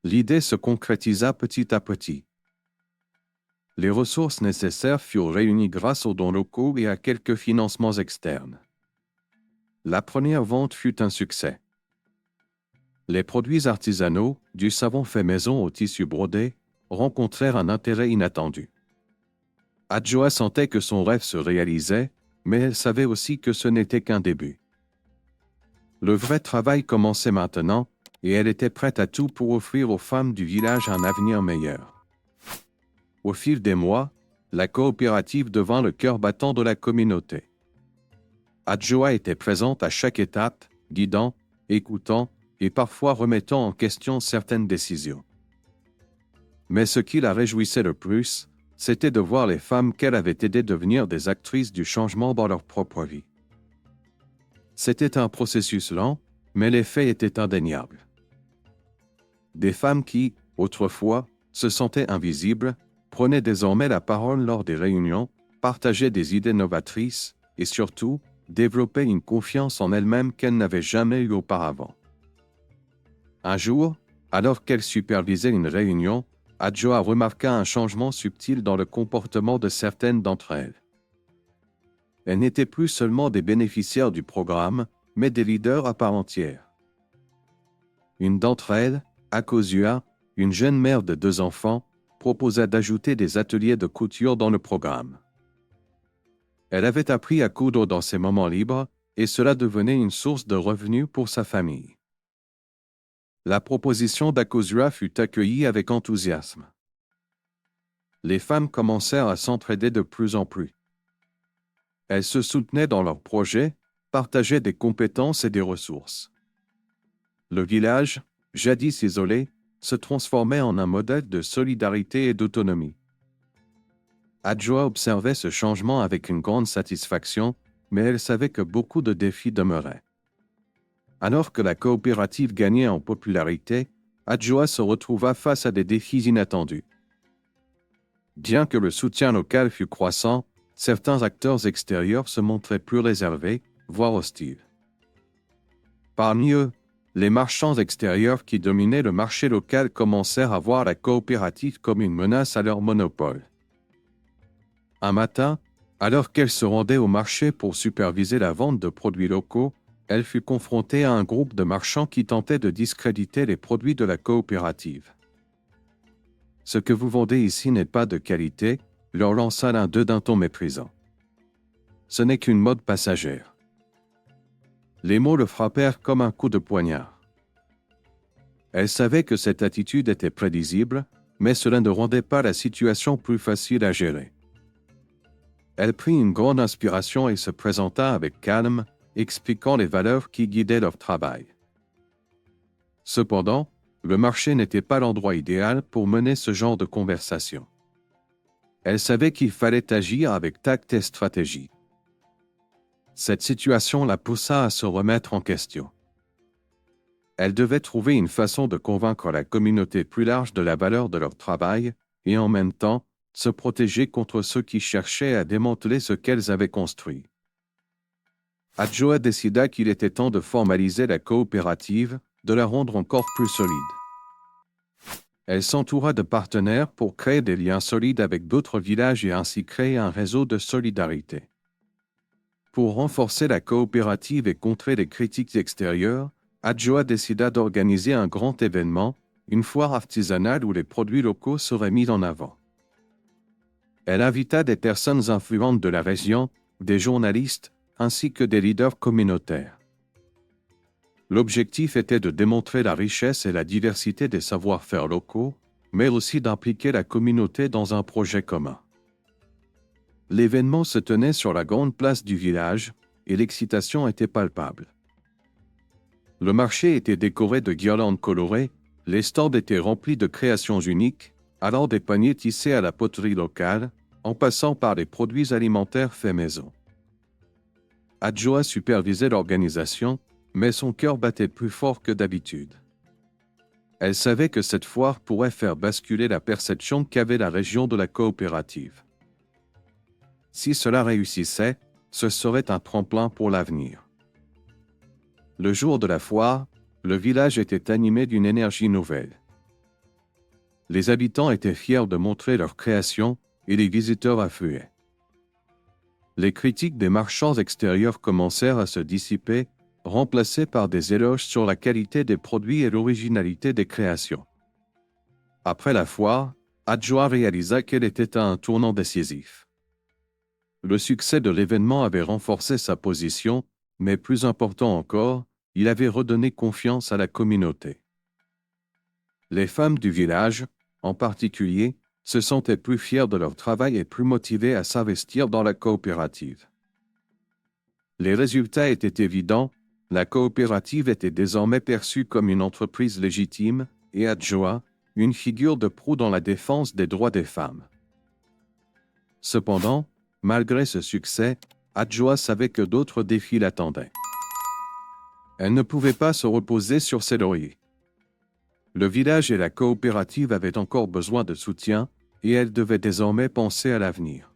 L'idée se concrétisa petit à petit. Les ressources nécessaires furent réunies grâce aux dons locaux et à quelques financements externes. La première vente fut un succès. Les produits artisanaux, du savon fait maison au tissu brodé, rencontrèrent un intérêt inattendu. Adjoa sentait que son rêve se réalisait, mais elle savait aussi que ce n'était qu'un début. Le vrai travail commençait maintenant, et elle était prête à tout pour offrir aux femmes du village un avenir meilleur. Au fil des mois, la coopérative devint le cœur battant de la communauté. Adjoa était présente à chaque étape, guidant, écoutant et parfois remettant en question certaines décisions. Mais ce qui la réjouissait le plus, c'était de voir les femmes qu'elle avait aidées devenir des actrices du changement dans leur propre vie. C'était un processus lent, mais l'effet était indéniable. Des femmes qui, autrefois, se sentaient invisibles, prenaient désormais la parole lors des réunions, partageaient des idées novatrices et surtout, développaient une confiance en elles-mêmes qu'elles n'avaient jamais eue auparavant. Un jour, alors qu'elle supervisait une réunion, Adjoa remarqua un changement subtil dans le comportement de certaines d'entre elles. Elles n'étaient plus seulement des bénéficiaires du programme, mais des leaders à part entière. Une d'entre elles, Akosua, une jeune mère de 2 enfants, proposa d'ajouter des ateliers de couture dans le programme. Elle avait appris à coudre dans ses moments libres, et cela devenait une source de revenus pour sa famille. La proposition d'Akosua fut accueillie avec enthousiasme. Les femmes commencèrent à s'entraider de plus en plus. Elles se soutenaient dans leurs projets, partageaient des compétences et des ressources. Le village, jadis isolé, se transformait en un modèle de solidarité et d'autonomie. Adjoa observait ce changement avec une grande satisfaction, mais elle savait que beaucoup de défis demeuraient. Alors que la coopérative gagnait en popularité, Adjoa se retrouva face à des défis inattendus. Bien que le soutien local fût croissant, certains acteurs extérieurs se montraient plus réservés, voire hostiles. Parmi eux, les marchands extérieurs qui dominaient le marché local commencèrent à voir la coopérative comme une menace à leur monopole. Un matin, alors qu'elle se rendait au marché pour superviser la vente de produits locaux, elle fut confrontée à un groupe de marchands qui tentaient de discréditer les produits de la coopérative. « Ce que vous vendez ici n'est pas de qualité », leur lança l'un d'eux d'un ton méprisant. « Ce n'est qu'une mode passagère. » Les mots le frappèrent comme un coup de poignard. Elle savait que cette attitude était prévisible, mais cela ne rendait pas la situation plus facile à gérer. Elle prit une grande inspiration et se présenta avec calme, expliquant les valeurs qui guidaient leur travail. Cependant, le marché n'était pas l'endroit idéal pour mener ce genre de conversation. Elle savait qu'il fallait agir avec tact et stratégie. Cette situation la poussa à se remettre en question. Elle devait trouver une façon de convaincre la communauté plus large de la valeur de leur travail et en même temps se protéger contre ceux qui cherchaient à démanteler ce qu'elles avaient construit. Adjoa décida qu'il était temps de formaliser la coopérative, de la rendre encore plus solide. Elle s'entoura de partenaires pour créer des liens solides avec d'autres villages et ainsi créer un réseau de solidarité. Pour renforcer la coopérative et contrer les critiques extérieures, Adjoa décida d'organiser un grand événement, une foire artisanale où les produits locaux seraient mis en avant. Elle invita des personnes influentes de la région, des journalistes, ainsi que des leaders communautaires. L'objectif était de démontrer la richesse et la diversité des savoir-faire locaux, mais aussi d'impliquer la communauté dans un projet commun. L'événement se tenait sur la grande place du village, et l'excitation était palpable. Le marché était décoré de guirlandes colorées, les stands étaient remplis de créations uniques, allant des paniers tissés à la poterie locale, en passant par les produits alimentaires faits maison. Adjoa supervisait l'organisation, mais son cœur battait plus fort que d'habitude. Elle savait que cette foire pourrait faire basculer la perception qu'avait la région de la coopérative. Si cela réussissait, ce serait un tremplin pour l'avenir. Le jour de la foire, le village était animé d'une énergie nouvelle. Les habitants étaient fiers de montrer leur création et les visiteurs affluaient. Les critiques des marchands extérieurs commencèrent à se dissiper, remplacées par des éloges sur la qualité des produits et l'originalité des créations. Après la foire, Adjoa réalisa qu'elle était à un tournant décisif. Le succès de l'événement avait renforcé sa position, mais plus important encore, il avait redonné confiance à la communauté. Les femmes du village, en particulier, se sentaient plus fières de leur travail et plus motivées à s'investir dans la coopérative. Les résultats étaient évidents, la coopérative était désormais perçue comme une entreprise légitime et Adjoa, une figure de proue dans la défense des droits des femmes. Cependant, malgré ce succès, Adjoa savait que d'autres défis l'attendaient. Elle ne pouvait pas se reposer sur ses lauriers. Le village et la coopérative avaient encore besoin de soutien et elle devait désormais penser à l'avenir.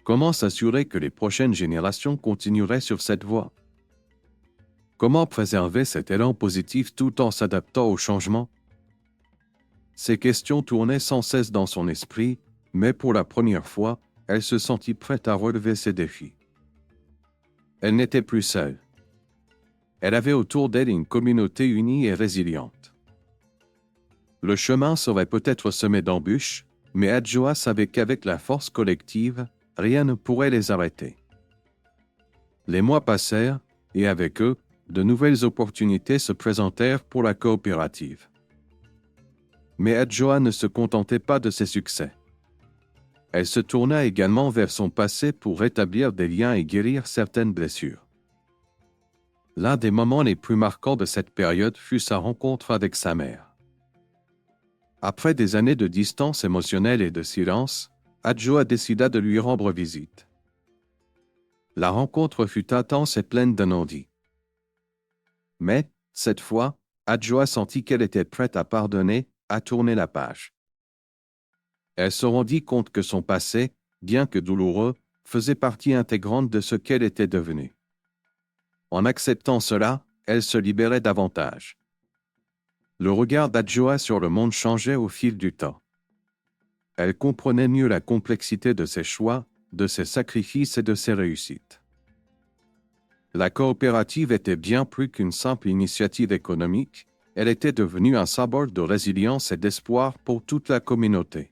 Comment s'assurer que les prochaines générations continueraient sur cette voie? Comment préserver cet élan positif tout en s'adaptant au changement? Ces questions tournaient sans cesse dans son esprit, mais pour la première fois, elle se sentit prête à relever ces défis. Elle n'était plus seule. Elle avait autour d'elle une communauté unie et résiliente. Le chemin serait peut-être semé d'embûches, mais Adjoa savait qu'avec la force collective, rien ne pourrait les arrêter. Les mois passèrent, et avec eux, de nouvelles opportunités se présentèrent pour la coopérative. Mais Adjoa ne se contentait pas de ses succès. Elle se tourna également vers son passé pour rétablir des liens et guérir certaines blessures. L'un des moments les plus marquants de cette période fut sa rencontre avec sa mère. Après des années de distance émotionnelle et de silence, Adjoa décida de lui rendre visite. La rencontre fut intense et pleine de non-dits. Mais, cette fois, Adjoa sentit qu'elle était prête à pardonner, à tourner la page. Elle se rendit compte que son passé, bien que douloureux, faisait partie intégrante de ce qu'elle était devenue. En acceptant cela, elle se libérait davantage. Le regard d'Adjoa sur le monde changeait au fil du temps. Elle comprenait mieux la complexité de ses choix, de ses sacrifices et de ses réussites. La coopérative était bien plus qu'une simple initiative économique, elle était devenue un symbole de résilience et d'espoir pour toute la communauté.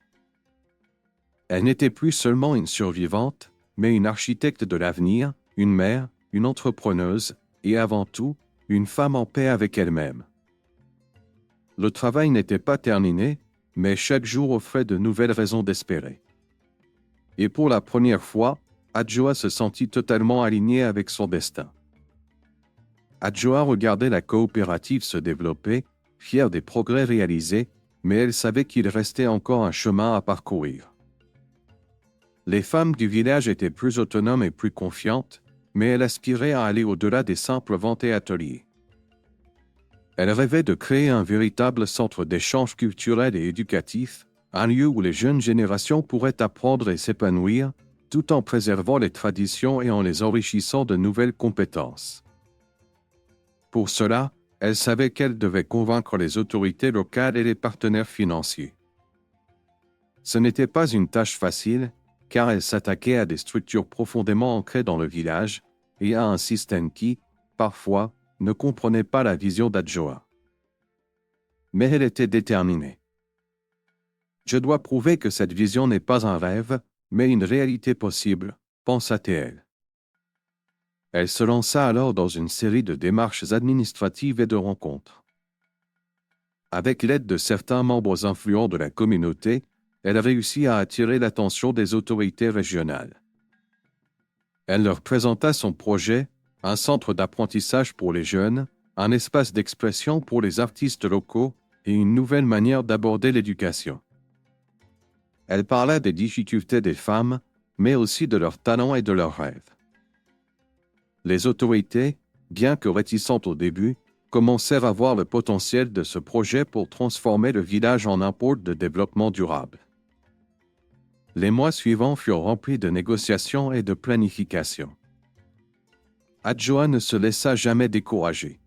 Elle n'était plus seulement une survivante, mais une architecte de l'avenir, une mère, une entrepreneuse, et avant tout, une femme en paix avec elle-même. Le travail n'était pas terminé, mais chaque jour offrait de nouvelles raisons d'espérer. Et pour la première fois, Adjoa se sentit totalement alignée avec son destin. Adjoa regardait la coopérative se développer, fière des progrès réalisés, mais elle savait qu'il restait encore un chemin à parcourir. Les femmes du village étaient plus autonomes et plus confiantes, mais elle aspirait à aller au-delà des simples ventes et ateliers. Elle rêvait de créer un véritable centre d'échange culturel et éducatif, un lieu où les jeunes générations pourraient apprendre et s'épanouir, tout en préservant les traditions et en les enrichissant de nouvelles compétences. Pour cela, elle savait qu'elle devait convaincre les autorités locales et les partenaires financiers. Ce n'était pas une tâche facile, car elle s'attaquait à des structures profondément ancrées dans le village et à un système qui, parfois, ne comprenait pas la vision d'Adjoa. Mais elle était déterminée. Je dois prouver que cette vision n'est pas un rêve, mais une réalité possible, pensa-t-elle. Elle se lança alors dans une série de démarches administratives et de rencontres. Avec l'aide de certains membres influents de la communauté, elle réussit à attirer l'attention des autorités régionales. Elle leur présenta son projet, un centre d'apprentissage pour les jeunes, un espace d'expression pour les artistes locaux et une nouvelle manière d'aborder l'éducation. Elle parla des difficultés des femmes, mais aussi de leurs talents et de leurs rêves. Les autorités, bien que réticentes au début, commencèrent à voir le potentiel de ce projet pour transformer le village en un pôle de développement durable. Les mois suivants furent remplis de négociations et de planification. Adjoa ne se laissa jamais décourager.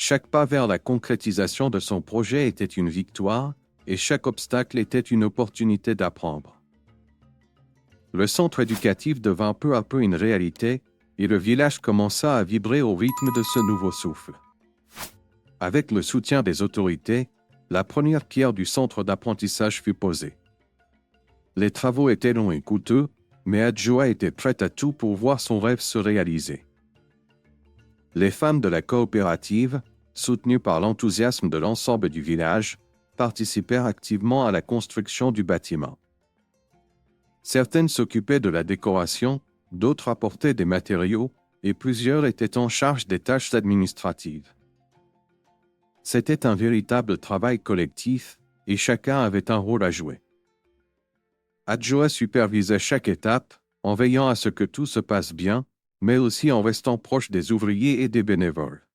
Chaque pas vers la concrétisation de son projet était une victoire, et chaque obstacle était une opportunité d'apprendre. Le centre éducatif devint peu à peu une réalité, et le village commença à vibrer au rythme de ce nouveau souffle. Avec le soutien des autorités, la première pierre du centre d'apprentissage fut posée. Les travaux étaient longs et coûteux, mais Adjoa était prête à tout pour voir son rêve se réaliser. Les femmes de la coopérative, soutenues par l'enthousiasme de l'ensemble du village, participèrent activement à la construction du bâtiment. Certaines s'occupaient de la décoration, d'autres apportaient des matériaux, et plusieurs étaient en charge des tâches administratives. C'était un véritable travail collectif, et chacun avait un rôle à jouer. Adjoa supervisait chaque étape, en veillant à ce que tout se passe bien, mais aussi en restant proche des ouvriers et des bénévoles.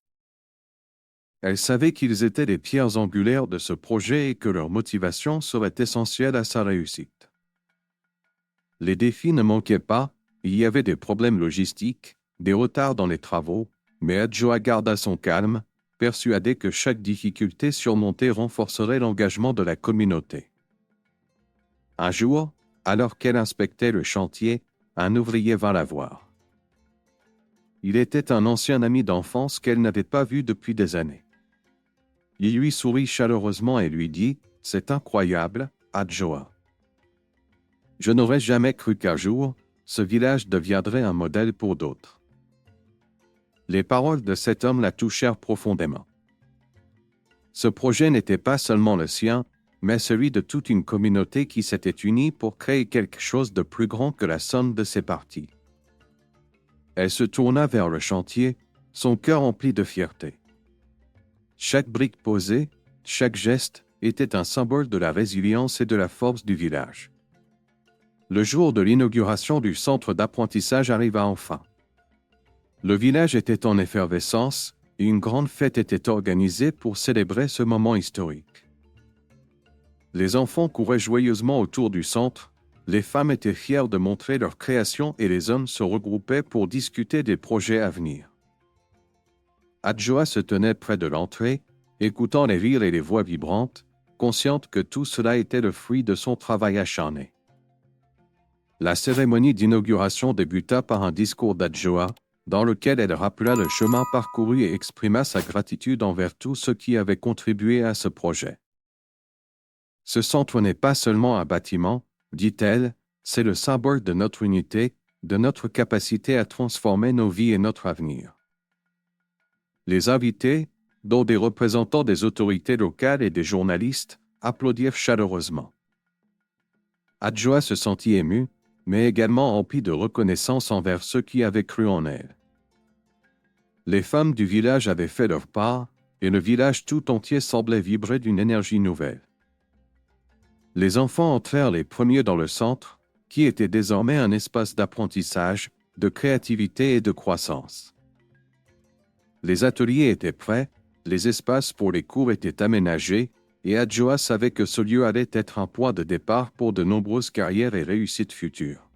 Elle savait qu'ils étaient les pierres angulaires de ce projet et que leur motivation serait essentielle à sa réussite. Les défis ne manquaient pas, il y avait des problèmes logistiques, des retards dans les travaux, mais Adjoa garda son calme, persuadée que chaque difficulté surmontée renforcerait l'engagement de la communauté. Un jour, alors qu'elle inspectait le chantier, un ouvrier vint la voir. Il était un ancien ami d'enfance qu'elle n'avait pas vu depuis des années. Il lui sourit chaleureusement et lui dit « C'est incroyable, Adjoa. Je n'aurais jamais cru qu'un jour, ce village deviendrait un modèle pour d'autres. » Les paroles de cet homme la touchèrent profondément. Ce projet n'était pas seulement le sien, mais celui de toute une communauté qui s'était unie pour créer quelque chose de plus grand que la somme de ses parties. Elle se tourna vers le chantier, son cœur empli de fierté. Chaque brique posée, chaque geste était un symbole de la résilience et de la force du village. Le jour de l'inauguration du centre d'apprentissage arriva enfin. Le village était en effervescence et une grande fête était organisée pour célébrer ce moment historique. Les enfants couraient joyeusement autour du centre, les femmes étaient fières de montrer leur création et les hommes se regroupaient pour discuter des projets à venir. Adjoa se tenait près de l'entrée, écoutant les rires et les voix vibrantes, consciente que tout cela était le fruit de son travail acharné. La cérémonie d'inauguration débuta par un discours d'Adjoa, dans lequel elle rappela le chemin parcouru et exprima sa gratitude envers tous ceux qui avaient contribué à ce projet. Ce centre n'est pas seulement un bâtiment, dit-elle, c'est le symbole de notre unité, de notre capacité à transformer nos vies et notre avenir. Les invités, dont des représentants des autorités locales et des journalistes, applaudirent chaleureusement. Adjoa se sentit émue, mais également emplie de reconnaissance envers ceux qui avaient cru en elle. Les femmes du village avaient fait leur part, et le village tout entier semblait vibrer d'une énergie nouvelle. Les enfants entrèrent les premiers dans le centre, qui était désormais un espace d'apprentissage, de créativité et de croissance. Les ateliers étaient prêts, les espaces pour les cours étaient aménagés, et Adjoa savait que ce lieu allait être un point de départ pour de nombreuses carrières et réussites futures.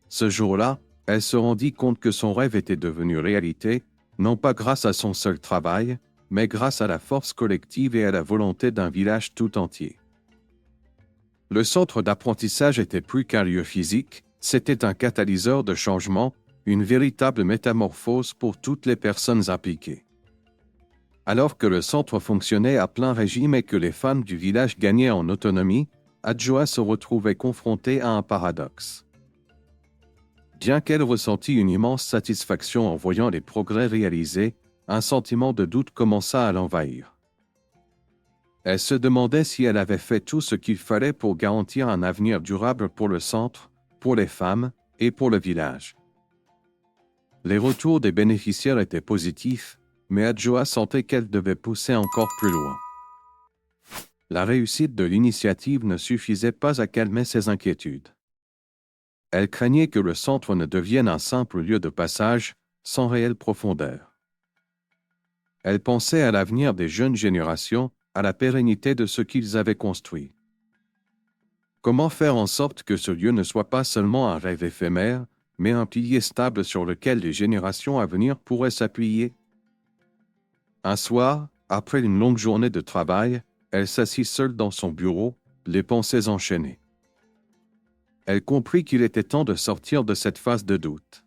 Ce jour-là, elle se rendit compte que son rêve était devenu réalité, non pas grâce à son seul travail, mais grâce à la force collective et à la volonté d'un village tout entier. Le centre d'apprentissage était plus qu'un lieu physique, c'était un catalyseur de changement, une véritable métamorphose pour toutes les personnes impliquées. Alors que le centre fonctionnait à plein régime et que les femmes du village gagnaient en autonomie, Adjoa se retrouvait confrontée à un paradoxe. Bien qu'elle ressentît une immense satisfaction en voyant les progrès réalisés, un sentiment de doute commença à l'envahir. Elle se demandait si elle avait fait tout ce qu'il fallait pour garantir un avenir durable pour le centre, pour les femmes et pour le village. Les retours des bénéficiaires étaient positifs, mais Adjoa sentait qu'elle devait pousser encore plus loin. La réussite de l'initiative ne suffisait pas à calmer ses inquiétudes. Elle craignait que le centre ne devienne un simple lieu de passage, sans réelle profondeur. Elle pensait à l'avenir des jeunes générations, à la pérennité de ce qu'ils avaient construit. Comment faire en sorte que ce lieu ne soit pas seulement un rêve éphémère, mais un pilier stable sur lequel les générations à venir pourraient s'appuyer? Un soir, après une longue journée de travail, elle s'assit seule dans son bureau, les pensées enchaînées. Elle comprit qu'il était temps de sortir de cette phase de doute.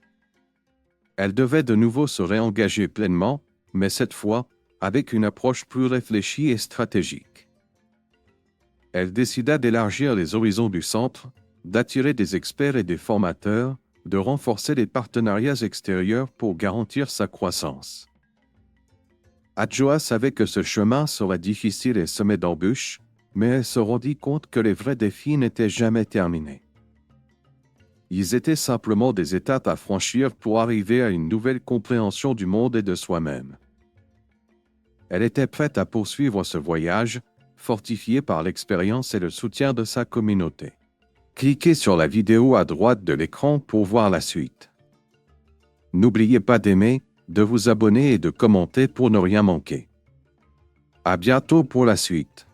Elle devait de nouveau se réengager pleinement, mais cette fois, avec une approche plus réfléchie et stratégique. Elle décida d'élargir les horizons du centre, d'attirer des experts et des formateurs, de renforcer les partenariats extérieurs pour garantir sa croissance. Adjoa savait que ce chemin serait difficile et semé d'embûches, mais elle se rendit compte que les vrais défis n'étaient jamais terminés. Ils étaient simplement des étapes à franchir pour arriver à une nouvelle compréhension du monde et de soi-même. Elle était prête à poursuivre ce voyage, fortifiée par l'expérience et le soutien de sa communauté. Cliquez sur la vidéo à droite de l'écran pour voir la suite. N'oubliez pas d'aimer, de vous abonner et de commenter pour ne rien manquer. À bientôt pour la suite.